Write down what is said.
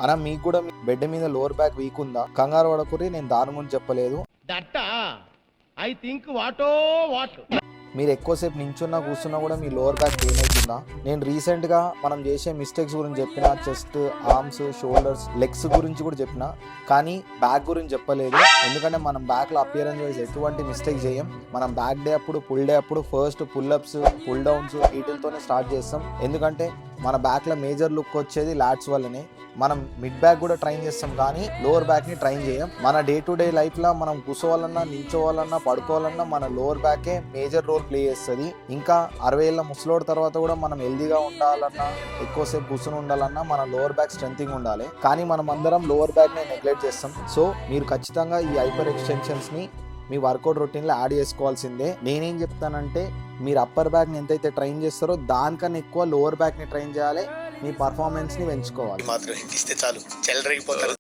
అలా మీకు కూడా బెడ్ మీద లోవర్ బ్యాక్ వీక్ ఉందా? కంగారు పడకుర్రి, నేను దాని గురించి చెప్పలేదు. ఐ థింక్ వాటో వాట్ మీరు ఎక్కువసేపు నించున్నా కూర్చున్నా కూడా మీ లోవర్ బ్యాక్ పెయిన్ అవుతుందా? నేను రీసెంట్గా మనం చేసే మిస్టేక్స్ గురించి చెప్పిన, చెస్ట్, ఆర్మ్స్, షోల్డర్స్, లెగ్స్ గురించి కూడా చెప్పిన, కానీ బ్యాక్ గురించి చెప్పలేదు. ఎందుకంటే మనం బ్యాక్లో అపియరెన్స్ వైజ్ ఎటువంటి మిస్టేక్ చేయం. మనం బ్యాక్ డే అప్పుడు, పుల్ డే అప్పుడు ఫస్ట్ పుల్అప్స్, పుల్ డౌన్స్ వీటితోనే స్టార్ట్ చేస్తాం. ఎందుకంటే మన బ్యాక్లో మేజర్ లుక్ వచ్చేది లాట్స్ వల్లనే. మనం మిడ్ బ్యాక్ కూడా ట్రైన్ చేస్తాం, కానీ లోవర్ బ్యాక్ని ట్రైన్ చేయం. మన డే టు డే లైఫ్లో మనం కూర్చోవాలన్నా, నించోవాలన్నా, పడుకోవాలన్నా మన లోవర్ బ్యాకే మేజర్ రోల్ ప్లే చేస్తుంది. ఇంకా 60 ఏళ్ళ ముసలోడి తర్వాత కూడా మనం హెల్దీగా ఉండాలన్నా, ఎక్కువసేపు కూర్చొని ఉండాలన్నా మన లోవర్ బ్యాక్ స్ట్రెంథింగ్ ఉండాలి. కానీ మనం అందరం లోవర్ బ్యాక్ని నెగ్లెక్ట్ చేస్తాం. సో మీరు ఖచ్చితంగా ఈ హైపర్ ఎక్స్టెన్షన్స్ని మీ వర్కౌట్ రొటీన్లో యాడ్ చేసుకోవాల్సిందే. నేనేం చెప్తానంటే, మీరు అప్పర్ బ్యాక్ని ఎంతైతే ట్రైన్ చేస్తారో దానికన్నా ఎక్కువ లోవర్ బ్యాక్ని ట్రైన్ చేయాలి. మీ పర్ఫార్మెన్స్ని పెంచుకోవాలి. మాత్రం ఇస్తే చాలు, చెలరేగిపోతారు.